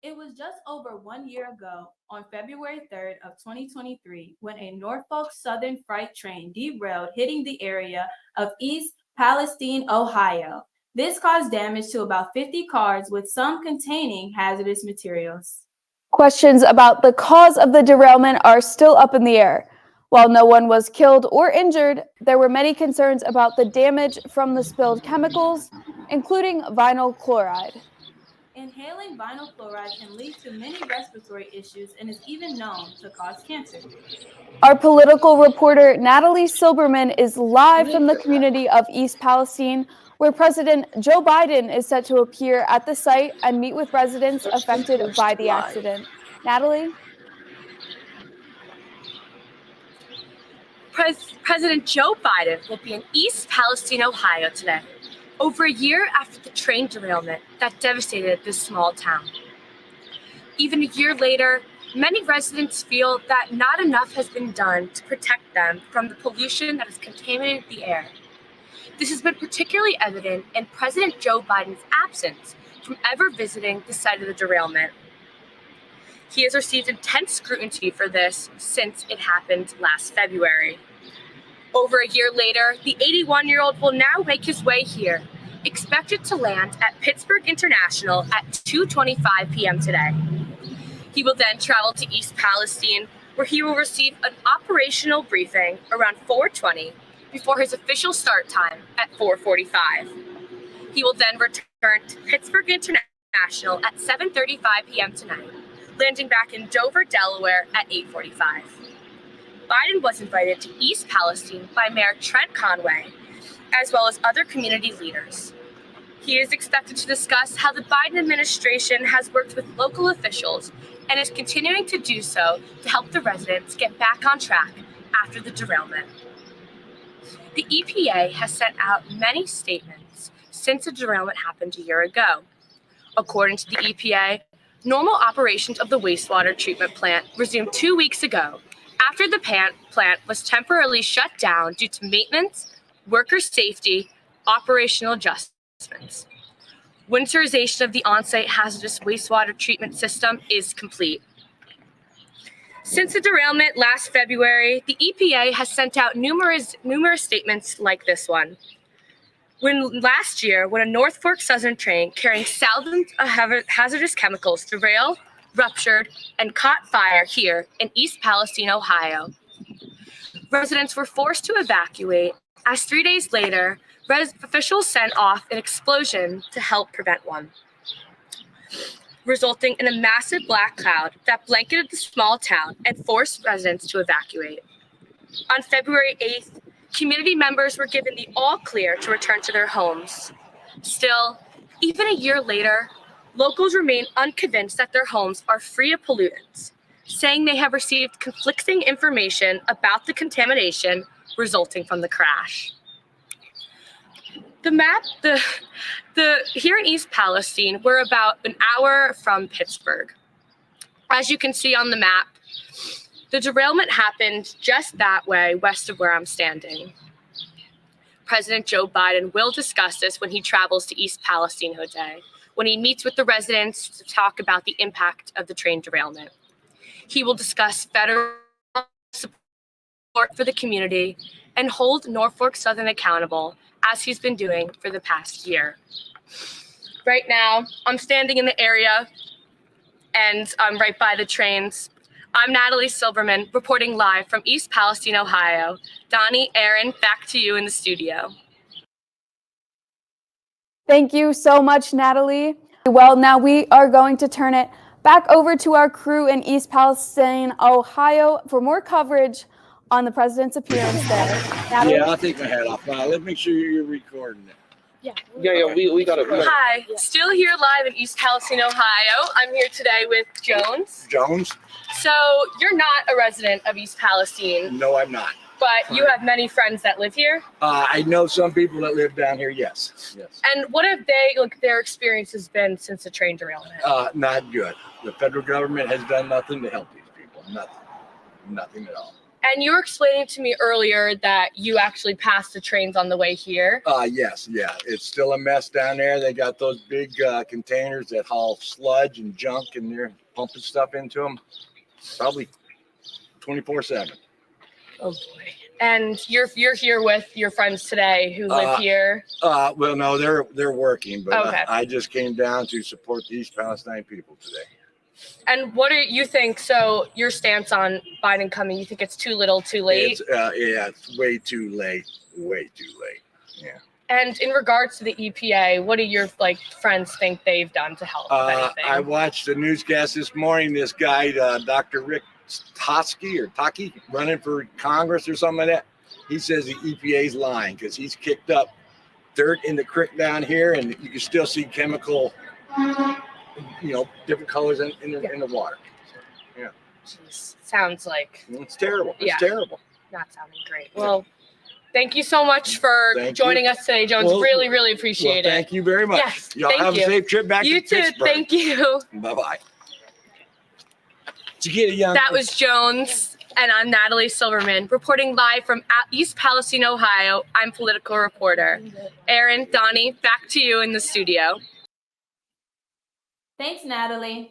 It was just over 1 year ago, on February 3rd of 2023, when a Norfolk Southern freight train derailed, hitting the area of East Palestine, Ohio. This caused damage to about 50 cars, with some containing hazardous materials. Questions about the cause of the derailment are still up in the air. While no one was killed or injured, there were many concerns about the damage from the spilled chemicals, including vinyl chloride. Inhaling vinyl chloride can lead to many respiratory issues and is even known to cause cancer. Our political reporter Natalie Silberman is live from the community of East Palestine, where President Joe Biden is set to appear at the site and meet with residents affected by the accident. Natalie? President Joe Biden will be in East Palestine, Ohio today, over a year after the train derailment that devastated this small town. Even a year later, many residents feel that not enough has been done to protect them from the pollution that has contaminated the air. This has been particularly evident in President Joe Biden's absence from ever visiting the site of the derailment. He has received intense scrutiny for this since it happened last February. Over a year later, the 81-year-old will now make his way here, expected to land at Pittsburgh International at 2:25 p.m. today. He will then travel to East Palestine, where he will receive an operational briefing around 4:20 before his official start time at 4:45. He will then return to Pittsburgh International at 7:35 p.m. tonight, landing back in Dover, Delaware at 8:45. Biden was invited to East Palestine by Mayor Trent Conway, as well as other community leaders. He is expected to discuss how the Biden administration has worked with local officials and is continuing to do so to help the residents get back on track after the derailment. The EPA has sent out many statements since the derailment happened a year ago. According to the EPA, normal operations of the wastewater treatment plant resumed 2 weeks ago after the plant was temporarily shut down due to maintenance, worker safety, operational adjustments. Winterization of the on-site hazardous wastewater treatment system is complete. Since the derailment last February, the EPA has sent out numerous statements like this one. Last year, when a Norfolk Southern train carrying thousands of hazardous chemicals derailed, ruptured, and caught fire here in East Palestine, Ohio, residents were forced to evacuate, as 3 days later, officials sent off an explosion to help prevent one, resulting in a massive black cloud that blanketed the small town and forced residents to evacuate. On February 8th, community members were given the all clear to return to their homes. Still, even a year later, locals remain unconvinced that their homes are free of pollutants, saying they have received conflicting information about the contamination resulting from the crash. Here in East Palestine, we're about an hour from Pittsburgh. As you can see on the map, the derailment happened just that way west of where I'm standing. President Joe Biden will discuss this when he travels to East Palestine today, when he meets with the residents to talk about the impact of the train derailment. He will discuss federal support for the community and hold Norfolk Southern accountable, as he's been doing for the past year. Right now, I'm standing in the area and I'm right by the trains. I'm Natalie Silberman, reporting live from East Palestine, Ohio. Donnie, Aaron, back to you in the studio. Thank you so much, Natalie. Well, now we are going to turn it back over to our crew in East Palestine, Ohio, for more coverage on the president's appearance there. Natalie? Yeah, I'll take my hat off. Let's make sure you're recording it. Yeah, we got it. Hi, still here live in East Palestine, Ohio. I'm here today with Jones. So you're not a resident of East Palestine. No, I'm not. But you have many friends that live here? I know some people that live down here, yes. And what have their experiences been since the train derailment? Not good. The federal government has done nothing to help these people. Nothing at all. And you were explaining to me earlier that you actually passed the trains on the way here. Yes, yeah. It's still a mess down there. They got those big containers that haul sludge and junk, and they're pumping stuff into them. Probably 24/7. Oh boy. And you're here with your friends today who live here. Well, no, they're working, but Okay. I just came down to support the East Palestine people today. And what do you think? So your stance on Biden coming, you think it's too little, too late? It's way too late. Way too late. Yeah. And in regards to the EPA, what do your friends think they've done to help? If anything? I watched the newscast this morning. This guy, Dr. Rick Taki, running for Congress or something like that. He says the EPA's lying because he's kicked up dirt in the creek down here, and you can still see chemical, different colors in the water. Yeah. Jeez, sounds like It's terrible. It's Yeah. terrible. not sounding great. Well, thank you so much for Thank joining you. us today, Jones. Well, really, really appreciate it. Thank you very much. Yes, Y'all thank have you. a safe trip back You to too. Pittsburgh. Thank you. Bye-bye. Did you get a young? That was Jones, and I'm Natalie Silberman, reporting live from East Palestine, Ohio. I'm political reporter. Aaron, Donnie, back to you in the studio. Thanks, Natalie.